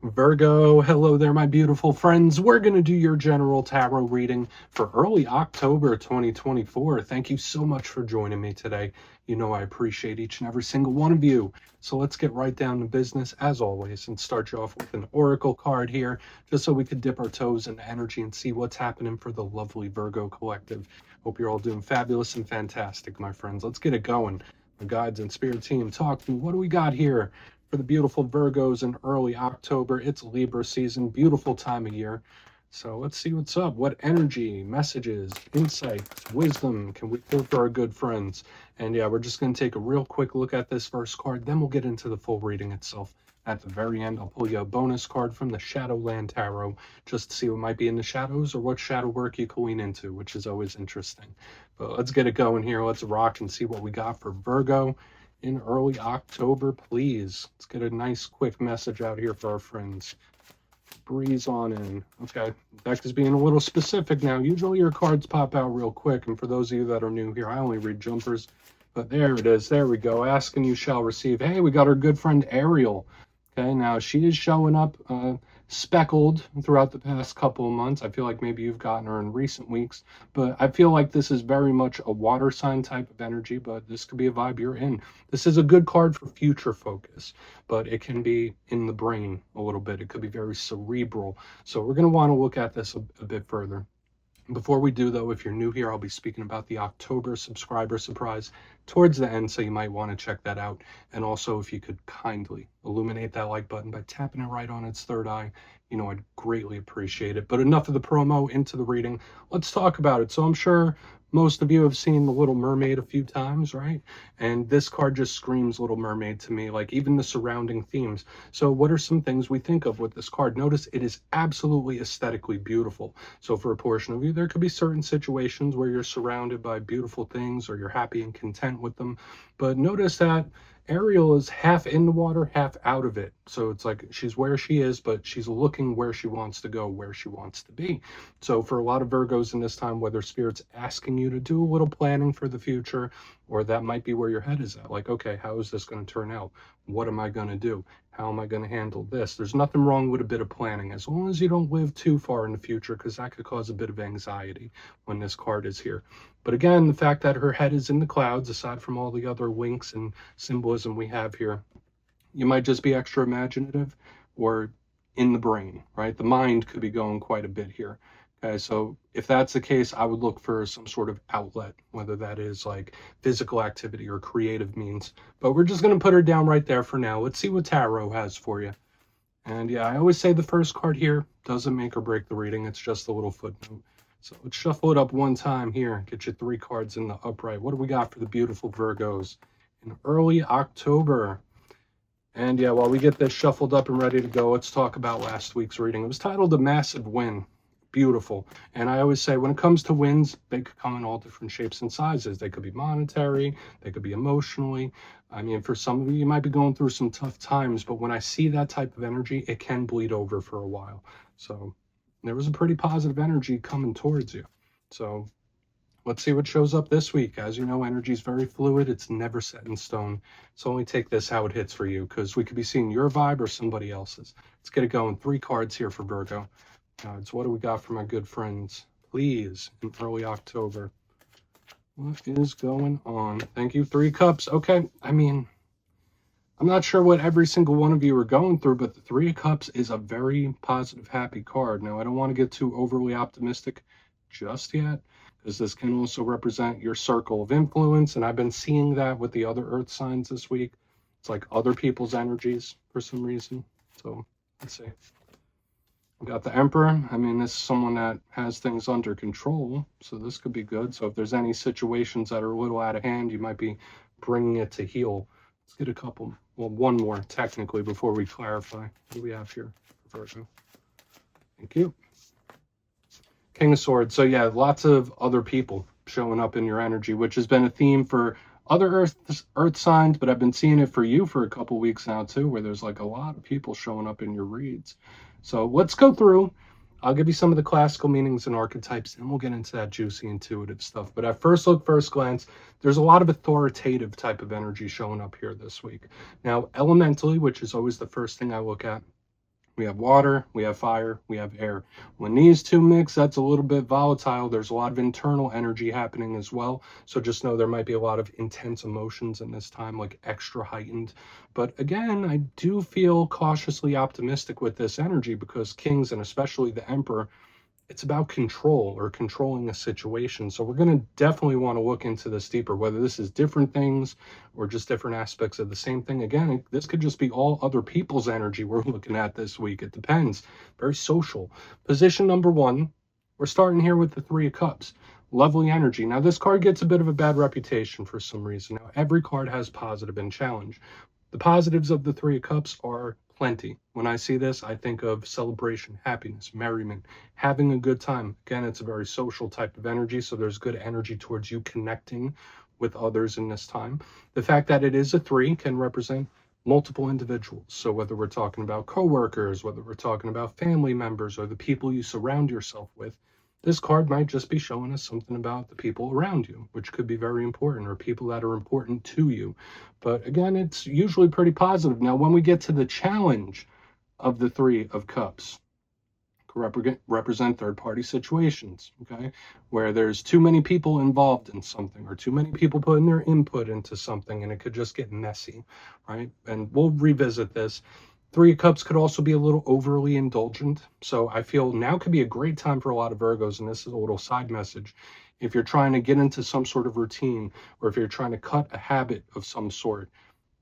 Virgo, hello there, my beautiful friends. We're going to do your general tarot reading for early October 2024. Thank you so much for joining me today. You know I appreciate each and every single one of you. So let's get right down to business, as always, and start you off with an oracle card here, just so we could dip our toes into energy and see what's happening for the lovely Virgo collective. Hope you're all doing fabulous and fantastic, my friends. Let's get it going. My guides and spirit team, talk to me. What do we got here for the beautiful Virgos in early October? It's Libra season, beautiful time of year. So let's see what's up. What energy, messages, insights, wisdom can we pull for our good friends? And yeah, we're just going to take a real quick look at this first card, then we'll get into the full reading itself. At the very end, I'll pull you a bonus card from the Shadowland Tarot, just to see what might be in the shadows or what shadow work you can lean into, which is always interesting. But let's get it going here. Let's rock and see what we got for Virgo in early October, please. Let's get a nice quick message out here for our friends. Breeze on in. Okay, deck is being a little specific now. Usually your cards pop out real quick, and for those of you that are new here, I only read jumpers, but there it is. There we go. Ask and you shall receive. Hey, we got our good friend Ariel. Okay, now she is showing up speckled throughout the past couple of months. I feel like maybe you've gotten her in recent weeks, but I feel like this is very much a water sign type of energy, but this could be a vibe you're in. This is a good card for future focus, but it can be in the brain a little bit. It could be very cerebral. So we're going to want to look at this a bit further. Before we do, though, if you're new here, I'll be speaking about the October subscriber surprise towards the end, so you might want to check that out. And also, if you could kindly illuminate that like button by tapping it right on its third eye, you know, I'd greatly appreciate it. But enough of the promo, into the reading. Let's talk about it. So I'm sure most of you have seen The Little Mermaid a few times, right? And this card just screams Little Mermaid to me, like even the surrounding themes. So what are some things we think of with this card? Notice it is absolutely aesthetically beautiful. So for a portion of you, there could be certain situations where you're surrounded by beautiful things or you're happy and content with them. But notice that Ariel is half in the water, half out of it. So it's like she's where she is, but she's looking where she wants to go, where she wants to be. So for a lot of Virgos in this time, whether Spirit's asking you to do a little planning for the future, or that might be where your head is at. Like, okay, how is this going to turn out? What am I going to do? How am I going to handle this? There's nothing wrong with a bit of planning, as long as you don't live too far in the future, because that could cause a bit of anxiety when this card is here. But again, the fact that her head is in the clouds, aside from all the other winks and symbolism we have here, you might just be extra imaginative or in the brain, right? The mind could be going quite a bit here. Okay, so if that's the case, I would look for some sort of outlet, whether that is like physical activity or creative means. But we're just going to put her down right there for now. Let's see what tarot has for you. And yeah, I always say the first card here doesn't make or break the reading. It's just a little footnote. So let's shuffle it up one time here. Get you 3 cards in the upright. What do we got for the beautiful Virgos in early October? And yeah, while we get this shuffled up and ready to go, let's talk about last week's reading. It was titled A Massive Win. Beautiful. And I always say when it comes to wins, they could come in all different shapes and sizes. They could be monetary, they could be emotionally. I mean, for some of you, you might be going through some tough times, but when I see that type of energy, it can bleed over for a while. So there was a pretty positive energy coming towards you. So let's see what shows up this week. As you know, energy is very fluid. It's never set in stone. So only take this how it hits for you, because we could be seeing your vibe or somebody else's. Let's get it going. 3 cards here for Virgo. So what do we got for my good friends? Please, in early October. What is going on? Thank you, 3 cups. Okay, I mean, I'm not sure what every single one of you are going through, but the 3 of Cups is a very positive, happy card. Now, I don't want to get too overly optimistic just yet, because this can also represent your circle of influence, and I've been seeing that with the other Earth signs this week. It's like other people's energies for some reason. So, let's see. We got the Emperor. I mean, this is someone that has things under control, so this could be good. So if there's any situations that are a little out of hand, you might be bringing it to heel. Let's get a couple, well, one more technically before we clarify. What do we have here for Virgo? Thank you. King of Swords. So yeah, lots of other people showing up in your energy, which has been a theme for other earth signs, but I've been seeing it for you for a couple weeks now too, where there's like a lot of people showing up in your reads. So let's go through. I'll give you some of the classical meanings and archetypes, and we'll get into that juicy intuitive stuff. But at first look, first glance, there's a lot of authoritative type of energy showing up here this week. Now, elementally, which is always the first thing I look at, We have water, we have fire, we have air. When these two mix, that's a little bit volatile. There's a lot of internal energy happening as well. So just know there might be a lot of intense emotions in this time, like extra heightened. But again, I do feel cautiously optimistic with this energy because kings, and especially the emperor, it's about control or controlling a situation. So we're going to definitely want to look into this deeper, whether this is different things or just different aspects of the same thing. Again, this could just be all other people's energy we're looking at this week. It depends. Very social. Position number 1, we're starting here with the Three of Cups. Lovely energy. Now, this card gets a bit of a bad reputation for some reason. Now, every card has positive and challenge. The positives of the Three of Cups are plenty. When I see this, I think of celebration, happiness, merriment, having a good time. Again, it's a very social type of energy, so there's good energy towards you connecting with others in this time. The fact that it is a 3 can represent multiple individuals. So whether we're talking about coworkers, whether we're talking about family members, or the people you surround yourself with, this card might just be showing us something about the people around you, which could be very important, or people that are important to you. But again, it's usually pretty positive. Now, when we get to the challenge of the Three of Cups, represent third-party situations, okay, where there's too many people involved in something, or too many people putting their input into something, and it could just get messy, right? And we'll revisit this. Three of Cups could also be a little overly indulgent. So I feel now could be a great time for a lot of Virgos, and this is a little side message. If you're trying to get into some sort of routine, or if you're trying to cut a habit of some sort,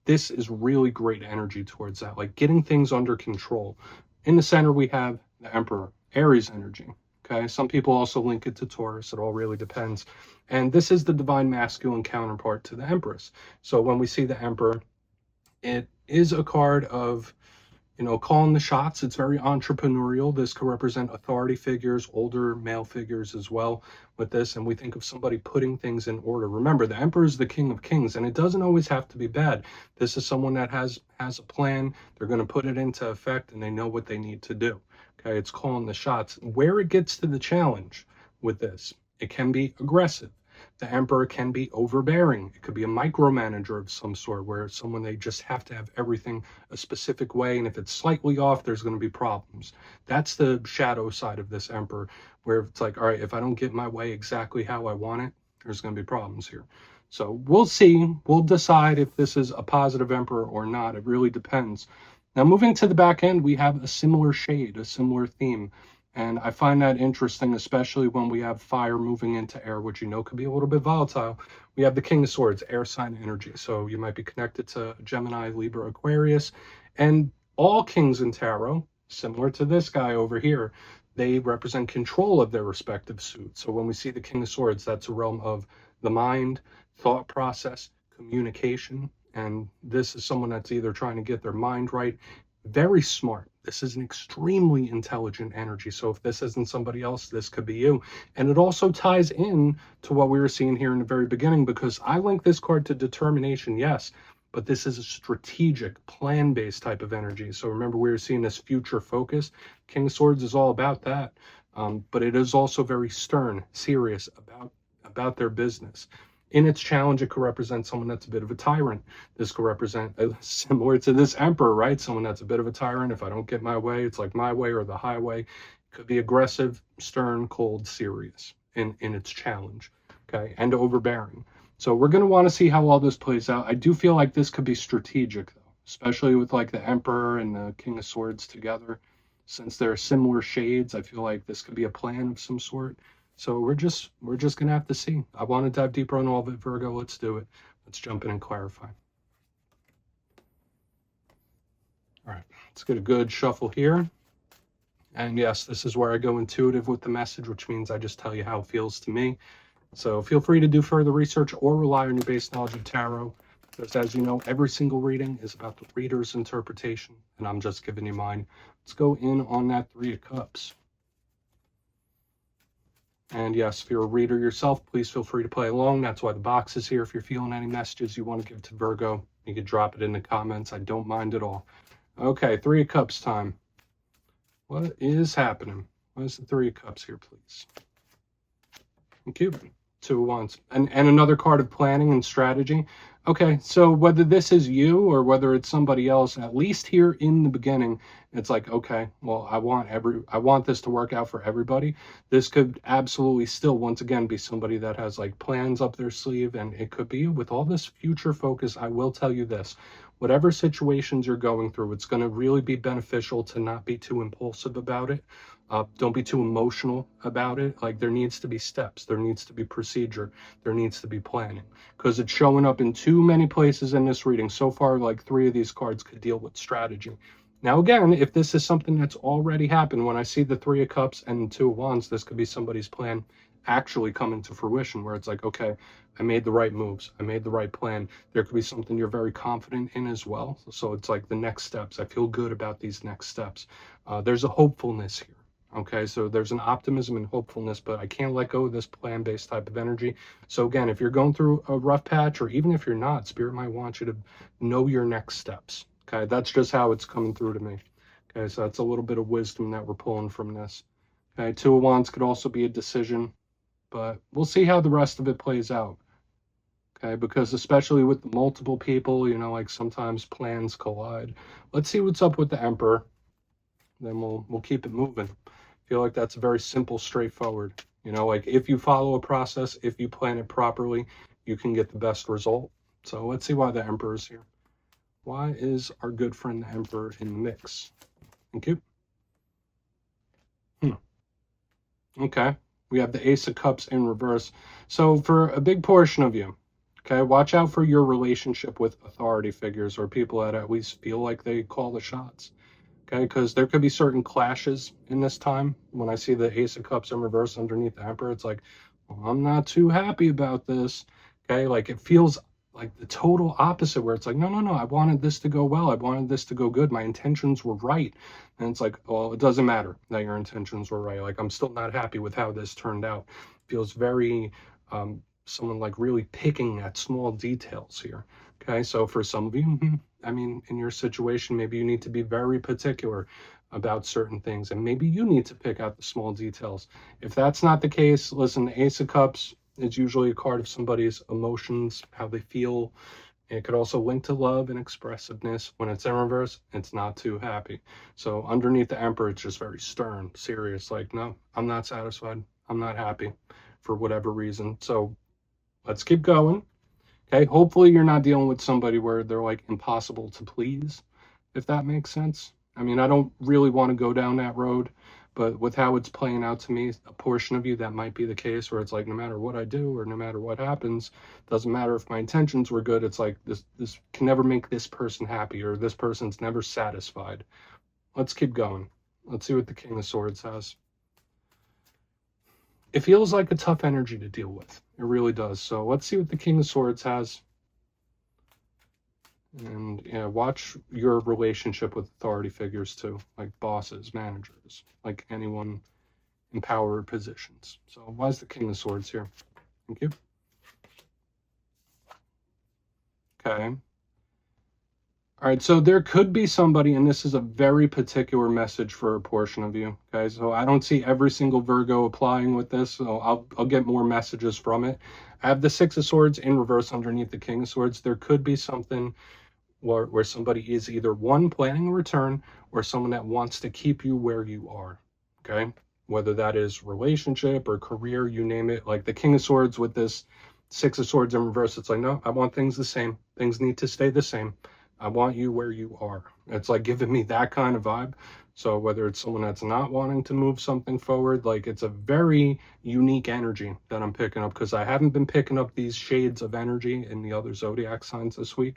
this is really great energy towards that, like getting things under control. In the center, we have the Emperor, Aries energy. Okay, some people also link it to Taurus. It all really depends. And this is the divine masculine counterpart to the Empress. So when we see the Emperor, it is a card of, calling the shots. It's very entrepreneurial. This could represent authority figures, older male figures as well with this. And we think of somebody putting things in order. Remember, the Emperor is the King of Kings, and it doesn't always have to be bad. This is someone that has a plan. They're going to put it into effect, and they know what they need to do. Okay, it's calling the shots. Where it gets to the challenge with this, it can be aggressive. The Emperor can be overbearing. It could be a micromanager of some sort, where it's someone they just have to have everything a specific way, and if it's slightly off, there's going to be problems. That's the shadow side of this Emperor, where it's like, all right, if I don't get my way exactly how I want it, there's going to be problems here. So we'll see. We'll decide if this is a positive Emperor or not. It really depends. Now, moving to the back end, we have a similar shade, a similar theme. And I find that interesting, especially when we have fire moving into air, which could be a little bit volatile. We have the King of Swords, air sign energy. So you might be connected to Gemini, Libra, Aquarius. And all kings in tarot, similar to this guy over here, they represent control of their respective suits. So when we see the King of Swords, that's a realm of the mind, thought process, communication. And this is someone that's either trying to get their mind right, very smart. This is an extremely intelligent energy. So if this isn't somebody else, this could be you. And it also ties in to what we were seeing here in the very beginning, because I link this card to determination, yes, but this is a strategic, plan-based type of energy. So remember, we were seeing this future focus. King of Swords is all about that. But it is also very stern, serious about their business. In its challenge, it could represent someone that's a bit of a tyrant. This could represent, similar to this Emperor, right? Someone that's a bit of a tyrant. If I don't get my way, it's like my way or the highway. It could be aggressive, stern, cold, serious in its challenge, okay? And overbearing. So we're going to want to see how all this plays out. I do feel like this could be strategic, though, especially with like the Emperor and the King of Swords together. Since they're similar shades, I feel like this could be a plan of some sort. So we're just going to have to see. I want to dive deeper on all of it, Virgo. Let's do it. Let's jump in and clarify. All right, let's get a good shuffle here. And yes, this is where I go intuitive with the message, which means I just tell you how it feels to me. So feel free to do further research or rely on your base knowledge of tarot. Because as you know, every single reading is about the reader's interpretation, and I'm just giving you mine. Let's go in on that Three of Cups. And yes, if you're a reader yourself, please feel free to play along. That's why the box is here. If you're feeling any messages you want to give to Virgo, you can drop it in the comments. I don't mind at all. Okay, Three of Cups time. What is happening? What is the Three of Cups here, please? And Cupid. Two of Wands. And another card of planning and strategy. Okay, so whether this is you or whether it's somebody else, at least here in the beginning, it's like, okay, well, I want this to work out for everybody. This could absolutely still, once again, be somebody that has like plans up their sleeve, and it could be with all this future focus. I will tell you this, whatever situations you're going through, it's going to really be beneficial to not be too impulsive about it. Don't be too emotional about it. Like, there needs to be steps, there needs to be procedure, there needs to be planning, because it's showing up in too many places in this reading. So far, like 3 of these cards could deal with strategy. Now, again, if this is something that's already happened, when I see the 3 of Cups and 2 of Wands, this could be somebody's plan actually coming to fruition, where it's like, okay, I made the right moves, I made the right plan. There could be something you're very confident in as well. So it's like the next steps. I feel good about these next steps. There's a hopefulness here. Okay, so there's an optimism and hopefulness, but I can't let go of this plan-based type of energy. So again, if you're going through a rough patch, or even if you're not, Spirit might want you to know your next steps. Okay, that's just how it's coming through to me. Okay, so that's a little bit of wisdom that we're pulling from this. Okay, 2 of Wands could also be a decision, but we'll see how the rest of it plays out. Okay, because especially with the multiple people, you know, like sometimes plans collide. Let's see what's up with the Emperor. Then we'll keep it moving. I feel like that's very simple, straightforward. You know, like if you follow a process, if you plan it properly, you can get the best result. So let's see why the Emperor is here. Why is our good friend the Emperor in the mix? Thank you. Okay, we have the Ace of Cups in reverse. So for a big portion of you, okay, watch out for your relationship with authority figures or people that at least feel like they call the shots. Okay, because there could be certain clashes in this time. When I see the Ace of Cups in reverse underneath the Emperor, it's like, well, I'm not too happy about this. Okay, like it feels like the total opposite, where it's like, no, no, no, I wanted this to go well. I wanted this to go good. My intentions were right. And it's like, well, it doesn't matter that your intentions were right. Like, I'm still not happy with how this turned out. Feels very, someone like really picking at small details here. Okay, so for some of you, I mean, in your situation, maybe you need to be very particular about certain things, and maybe you need to pick out the small details. If that's not the case, listen, the Ace of Cups is usually a card of somebody's emotions, how they feel. It could also link to love and expressiveness. When it's in reverse, it's not too happy. So underneath the Emperor, it's just very stern, serious, like, no, I'm not satisfied. I'm not happy for whatever reason. So let's keep going. Okay, hopefully you're not dealing with somebody where they're like impossible to please, if that makes sense. I mean, I don't really want to go down that road, but with how it's playing out to me, a portion of you, that might be the case, where it's like, no matter what I do or no matter what happens, doesn't matter if my intentions were good, it's like this can never make this person happy, or this person's never satisfied. Let's keep going. Let's see what the King of Swords has. It feels like a tough energy to deal with. It really does. So let's see what the King of Swords has. And yeah, watch your relationship with authority figures too, like bosses, managers, like anyone in power positions. So why is the King of Swords here? Thank you. Okay. All right, so there could be somebody, and this is a very particular message for a portion of you, okay? So I don't see every single Virgo applying with this, so I'll get more messages from it. I have the Six of Swords in reverse underneath the King of Swords. There could be something where somebody is either one, planning a return, or someone that wants to keep you where you are, okay? Whether that is relationship or career, you name it. Like the King of Swords with this Six of Swords in reverse, it's like, no, I want things the same. Things need to stay the same. I want you where you are. It's like giving me that kind of vibe. So whether it's someone that's not wanting to move something forward, like it's a very unique energy that I'm picking up, because I haven't been picking up these shades of energy in the other zodiac signs this week.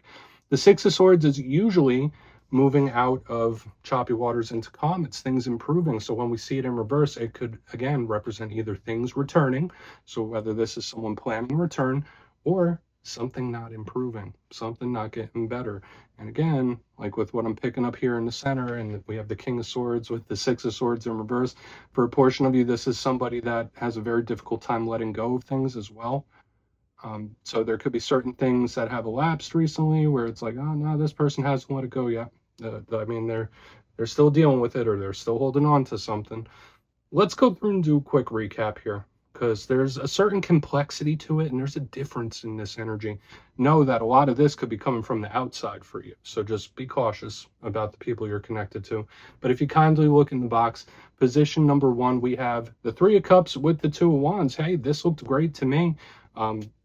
The Six of Swords is usually moving out of choppy waters into calm. It's things improving. So when we see it in reverse, it could, again, represent either things returning. So whether this is someone planning a return, or something not improving, something not getting better. And again, like with what I'm picking up here in the center, and we have the King of Swords with the Six of Swords in reverse, for a portion of you, this is somebody that has a very difficult time letting go of things as well. So there could be certain things that have elapsed recently where it's like, oh no, this person hasn't let it go yet. I mean, they're still dealing with it, or they're still holding on to something. Let's go through and do a quick recap here. because there's a certain complexity to it and there's a difference in this energy. Know that a lot of this could be coming from the outside for you. So just be cautious about the people you're connected to. But if you kindly look in the box, position number 1, we have the 3 of Cups with the 2 of Wands. Hey, this looked great to me.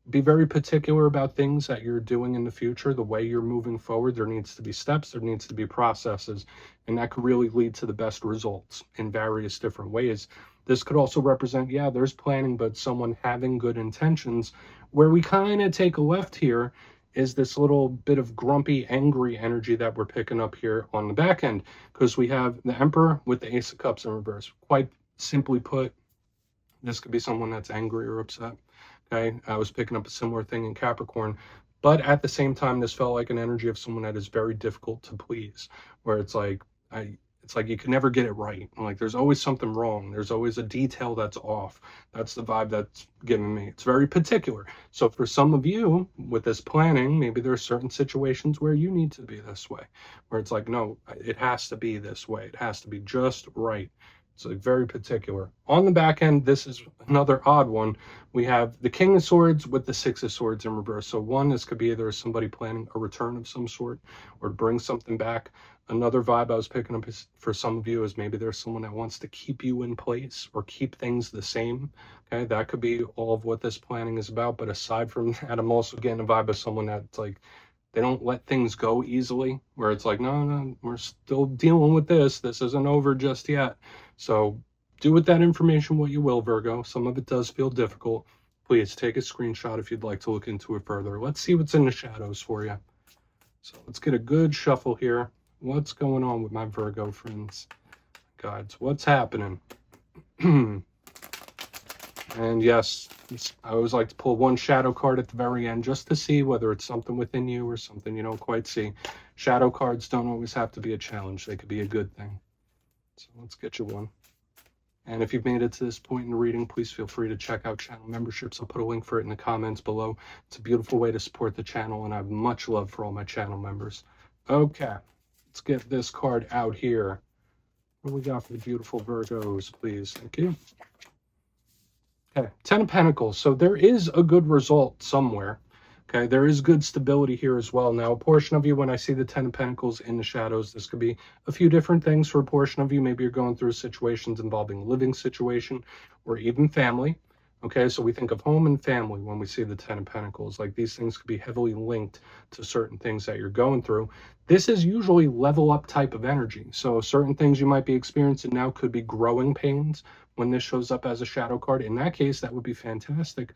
Be very particular about things that you're doing in the future, the way you're moving forward. There needs to be steps, there needs to be processes, and that could really lead to the best results in various different ways. This could also represent, yeah, there's planning, but someone having good intentions. Where we kind of take a left here is this little bit of grumpy, angry energy that we're picking up here on the back end, because we have the Emperor with the Ace of Cups in reverse. Quite simply put, this could be someone that's angry or upset. Okay, I was picking up a similar thing in Capricorn, but at the same time, this felt like an energy of someone that is very difficult to please, where it's like, it's like you can never get it right. Like there's always something wrong. There's always a detail that's off. That's the vibe that's giving me. It's very particular. So for some of you with this planning, maybe there are certain situations where you need to be this way, where it's like, no, it has to be this way. It has to be just right. It's like very particular. On the back end, this is another odd one. We have the King of Swords with the 6 of Swords in reverse. So one, this could be either somebody planning a return of some sort or to bring something back. Another vibe I was picking up is, for some of you, is maybe there's someone that wants to keep you in place or keep things the same. Okay, that could be all of what this planning is about. But aside from that, I'm also getting a vibe of someone that's like, they don't let things go easily, where it's like, no, we're still dealing with this. This isn't over just yet. So do with that information what you will, Virgo. Some of it does feel difficult. Please take a screenshot if you'd like to look into it further. Let's see what's in the shadows for you. So let's get a good shuffle here. What's going on with my Virgo friends? Guides, what's happening? And yes, I always like to pull one shadow card at the very end just to see whether it's something within you or something you don't quite see. Shadow cards don't always have to be a challenge. They could be a good thing. So let's get you one. And if you've made it to this point in the reading, please feel free to check out channel memberships. I'll put a link for it in the comments below. It's a beautiful way to support the channel, and I have much love for all my channel members. Okay, let's get this card out here. What do we got for the beautiful Virgos, please? Thank you. Okay, 10 of Pentacles. So there is a good result somewhere. Okay, there is good stability here as well. Now, a portion of you, when I see the 10 of Pentacles in the shadows, this could be a few different things for a portion of you. Maybe you're going through situations involving living situation or even family. Okay, so we think of home and family when we see the 10 of Pentacles. Like these things could be heavily linked to certain things that you're going through. This is usually level up type of energy. So certain things you might be experiencing now could be growing pains when this shows up as a shadow card. In that case, that would be fantastic.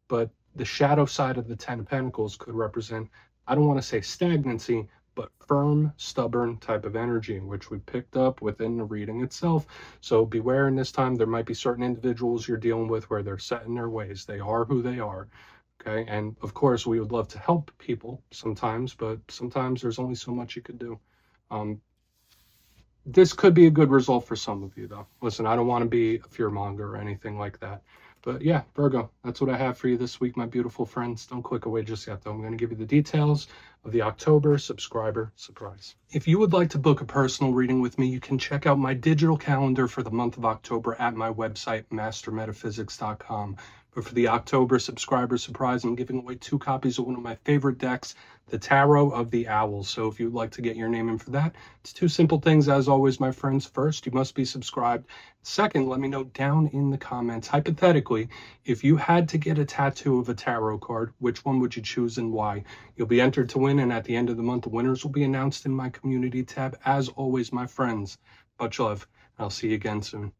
But the shadow side of the 10 of Pentacles could represent, I don't want to say stagnancy, but firm, stubborn type of energy, which we picked up within the reading itself. So beware in this time. There might be certain individuals you're dealing with where they're set in their ways. They are who they are. Okay. And of course, we would love to help people sometimes, but sometimes there's only so much you could do. This could be a good result for some of you, though. Listen, I don't want to be a fearmonger or anything like that. But yeah, Virgo, that's what I have for you this week, my beautiful friends. Don't click away just yet, though. I'm going to give you the details of the October subscriber surprise. If you would like to book a personal reading with me, you can check out my digital calendar for the month of October at my website, mastermetaphysics.com. But for the October subscriber surprise, I'm giving away 2 copies of one of my favorite decks, the Tarot of the Owls. So if you'd like to get your name in for that, it's 2 simple things, as always, my friends. First, you must be subscribed. Second, let me know down in the comments, hypothetically, if you had to get a tattoo of a tarot card, which one would you choose and why? You'll be entered to win, and at the end of the month, the winners will be announced in my community tab. As always, my friends, much love. I'll see you again soon.